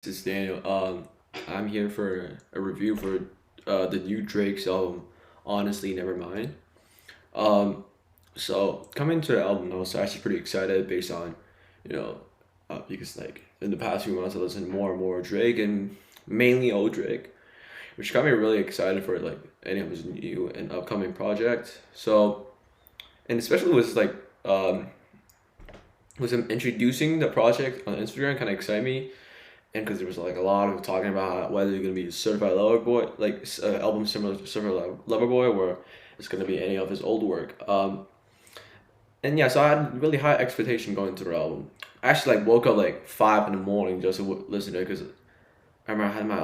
This is Daniel. I'm here for a review for the new Drake's album, Honestly Nevermind. Um, so coming to the album, I was actually pretty excited based on, you know, because like in the past few months I listened more and more Drake and mainly old Drake, which got me really excited for like any of his new and upcoming project. So and especially with like with him introducing the project on Instagram, kind of excited me and because there was like a lot of talking about whether you're gonna be a certified lover boy, like album similar to certified lover boy, or it's gonna be any of his old work. And yeah, so I had really high expectation going to the album. I actually like woke up like 5 in the morning just to listen to it because I remember I had my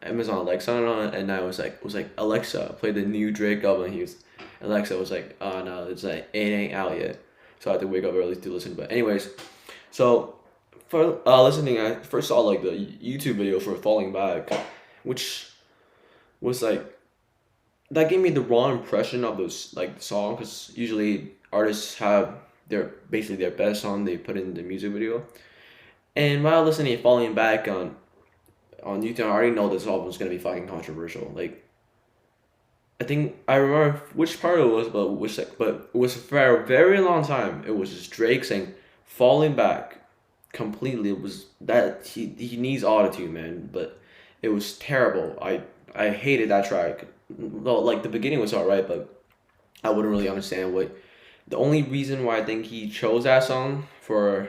Amazon Alexa on, and I was like Alexa, play the new Drake album. And Alexa was like, oh no, it's like it ain't out yet, so I had to wake up early to listen. But anyways, so for listening, I first saw like the YouTube video for Falling Back, which was like that gave me the wrong impression of this like the song because usually artists have their best song they put in the music video. And while listening to Falling Back on YouTube, I already know this album is gonna be fucking controversial. Like I think I remember which part it was, but it was for a very long time. It was just Drake saying "Falling Back" completely. It was that he needs autotune, man, but it was terrible. I hated that track. Well, like the beginning was alright, but I wouldn't really understand what. The only reason why I think he chose that song for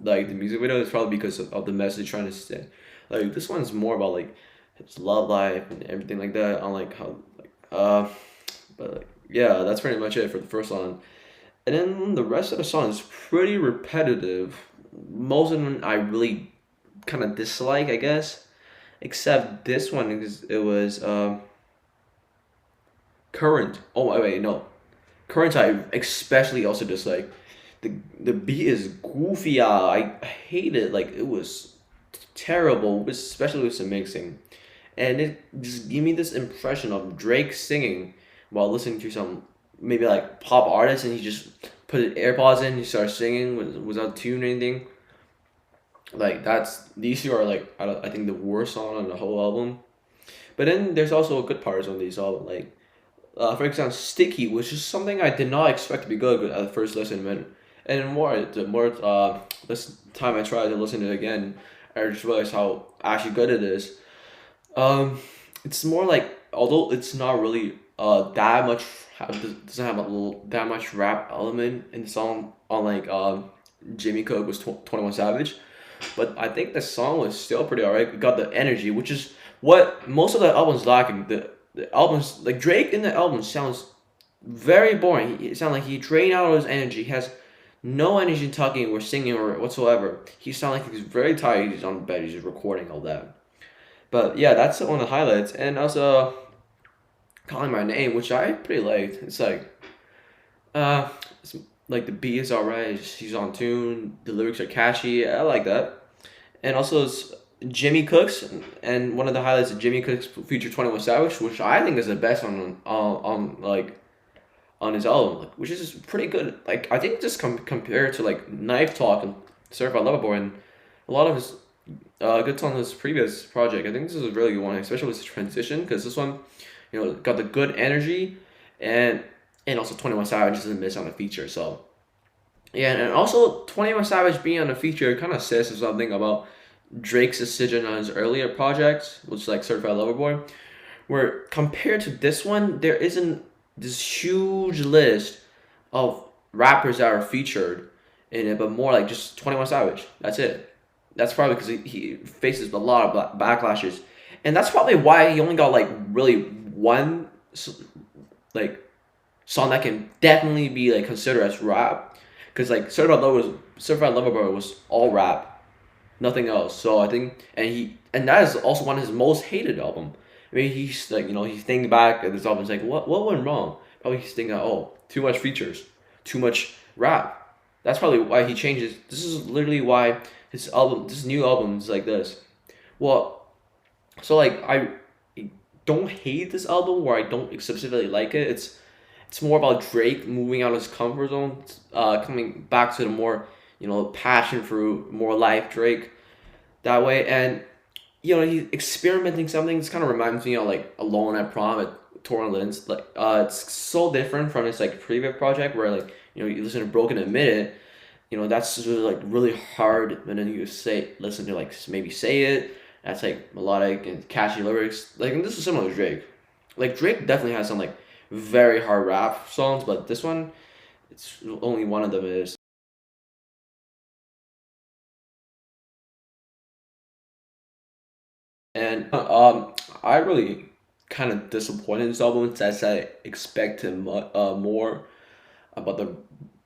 like the music video is probably because of the message trying to say. Like this one's more about like his love life and everything like that. On like how but like yeah, that's pretty much it for the first song. And then the rest of the song is pretty repetitive. Most of them I really kind of dislike, I guess. Except this one because it was current. Oh wait, no, current I especially also dislike. The beat is goofy. I hate it. Like it was terrible, especially with some mixing, and it just gave me this impression of Drake singing while listening to some maybe like pop artist, and he just put his AirPods in, he started singing without tune or anything. Like that's these two are like I think the worst song on the whole album. But then there's also good parts on these album, like for example, "Sticky," which is something I did not expect to be good at the first listen. And the more this time I tried to listen to it again, I just realized how actually good it is. Um, it's more like although it's not really that much doesn't have a little that much rap element in the song unlike Jimmy Cook was 21 Savage, but I think the song was still pretty alright. It got the energy, which is what most of the albums lacking. The albums like Drake in the album sounds very boring. It sounds like he drained out all his energy. He has no energy talking or singing or whatsoever. He sounds like he's very tired. He's on the bed. He's just recording all that. But yeah, that's one of the highlights. And also calling my name, which I pretty liked. It's like uh, it's, like the beat is alright. He's on tune. The lyrics are catchy. I like that. And also it's Jimmy Cooks, and one of the highlights of Jimmy Cooks feature 21 Savage, which I think is the best on like on his album, like, which is pretty good. Like I think just compared to like Knife Talk and Certified Lover Boy and a lot of his good songs on his previous project, I think this is a really good one, especially with the transition, because this one, got the good energy, and also 21 Savage doesn't miss on the feature. So yeah, and also 21 Savage being on the feature kind of says something about Drake's decision on his earlier projects, which is like Certified Lover Boy, where compared to this one, there isn't this huge list of rappers that are featured in it, but more like just 21 Savage. That's it. That's probably because he faces a lot of backlashes, and that's probably why he only got like really one like song that can definitely be like considered as rap, because like Certified Lover Boy was all rap, nothing else. So I think, and that is also one of his most hated album. I mean, he's like, he's thinking back at this album, he's like, what went wrong? Probably he's thinking, oh, too much features, too much rap. That's probably why he changes. This is literally why this new album is like this. Well, so like I don't hate this album, where I don't specifically like it. It's more about Drake moving out of his comfort zone, coming back to the more passion fruit, more life Drake. that way. And he's experimenting something. It's kind of reminds me of like Alone at Prom at Torrance. Like it's so different from his like previous project where like you listen to Broken Admitted. That's really, like really hard, and then you say listen to like maybe Say It. That's like melodic and catchy lyrics. Like, and this is similar to Drake. Like Drake definitely has some like very hard rap songs, but this one, it's only one of them is. And I really kind of disappointed in this album as I expected more about the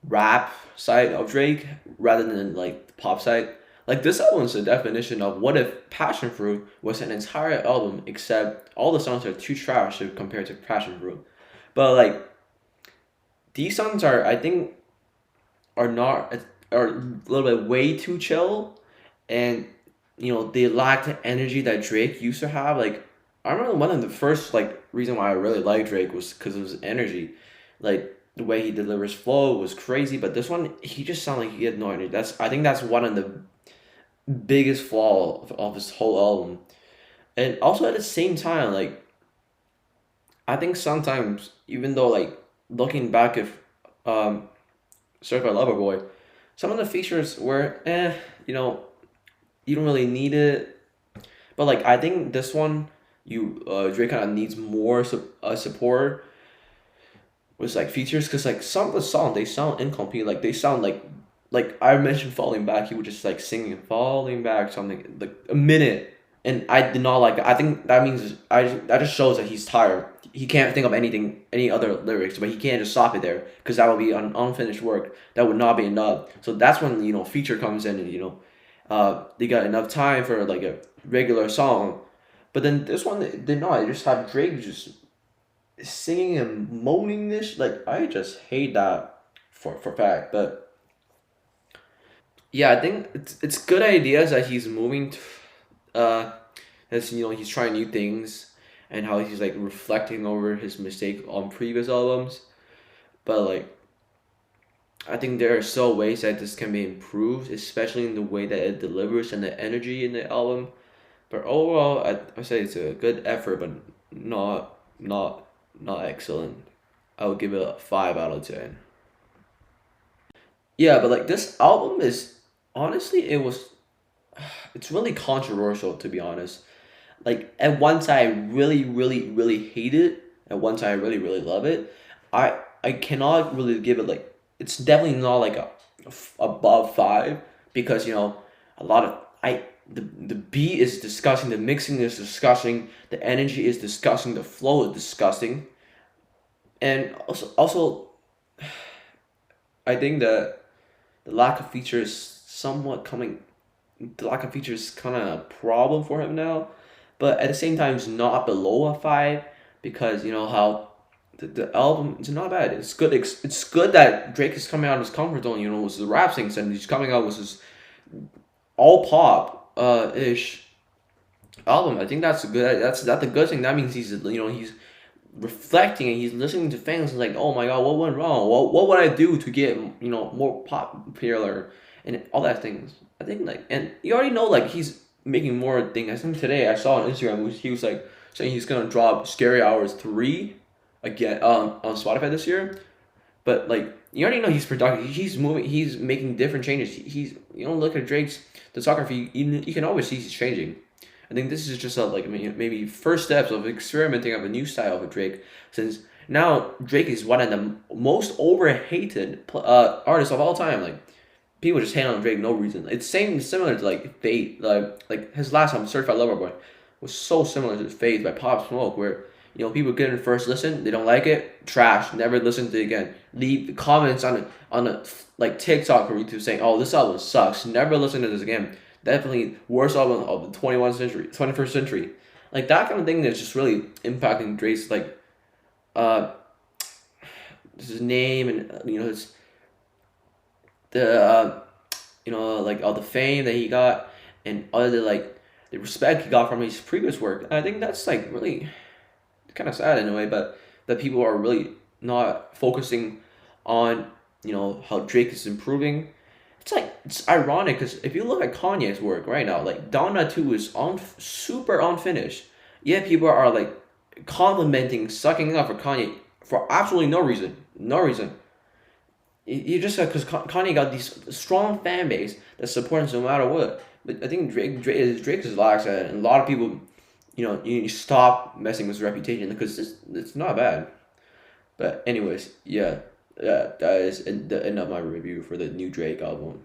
rap side of Drake rather than like the pop side. Like this album is a definition of what if Passion Fruit was an entire album except all the songs are too trash to compare to Passion Fruit. But like these songs are, I think, are not are a little bit way too chill, and they lack the energy that Drake used to have. Like I remember one of the first like reason why I really liked Drake was because of his energy, like the way he delivers flow was crazy. But this one, he just sounded like he had no energy. I think that's one of the biggest flaw of his whole album. And also at the same time, like I think sometimes even though like looking back if um Certified Lover Boy, some of the features were you know you don't really need it. But like I think this one, you Drake kind of needs more support with like features because like some of the songs they sound incomplete. Like they sound like I mentioned Falling Back. He would just like singing Falling Back something like a minute, and I did not like that. I think that means that just shows that he's tired. He can't think of any other lyrics, but he can't just stop it there because that would be an unfinished work. That would not be enough. So that's when feature comes in, and they got enough time for like a regular song. But then this one they did not. They just have Drake just singing and moaning this. Like I just hate that for fact. But yeah, I think it's good ideas that he's moving. As he's trying new things, and how he's like reflecting over his mistake on previous albums. But like I think there are still ways that this can be improved, especially in the way that it delivers and the energy in the album. But overall, I say it's a good effort, but not not excellent. I would give it a 5 out of 10. Yeah, but like this album is honestly, it's really controversial to be honest. Like at one side, I really, really, really hate it. At one side, I really, really love it. I cannot really give it like it's definitely not like above five because a lot of I the beat is disgusting, the mixing is disgusting, the energy is disgusting, the flow is disgusting, and also I think that the lack of features somewhat coming the lack of features kind of a problem for him now, but at the same time, it's not below a five because you know how the album is not bad. It's good. It's good that Drake is coming out of his comfort zone. With the rap things, and he's coming out with his all pop ish album. I think that's a good. That's a good thing. That means he's reflecting and he's listening to fans like, oh my god, what went wrong? What would I do to get more popular and all that things. I think like and you already know like he's making more things. I think today I saw on Instagram he was like saying he's gonna drop Scary Hours 3 again on Spotify this year. But like you already know he's productive. He's moving. He's making different changes. He's look at Drake's discography. You can always see he's changing. I think this is just a like maybe first steps of experimenting of a new style of Drake. Since now Drake is one of the most overhated artists of all time. Like people just hate on Drake no reason. It's similar to like Fate. Like his last album, Certified Lover Boy, was so similar to Fate by Pop Smoke, where people get in the first listen, they don't like it, trash, never listen to it again. Leave comments on like TikTok or YouTube saying, "Oh, this album sucks. Never listen to this again." Definitely worst album of the 21st century. Like that kind of thing is just really impacting Drake's like uh his name and his the like all the fame that he got and all the like the respect he got from his previous work. And I think that's like really kind of sad in a way, but that people are really not focusing on how Drake is improving it's like it's ironic because if you look at Kanye's work right now, like Donna 2 is super unfinished. Yet people are like complimenting, sucking up for Kanye for absolutely no reason. No reason. You just said because Kanye got these strong fan base that support him no matter what. But I think Drake is lax at it, and a lot of people, you stop messing with his reputation because it's not bad. But anyways, yeah, that is the end of my review for the new Drake album.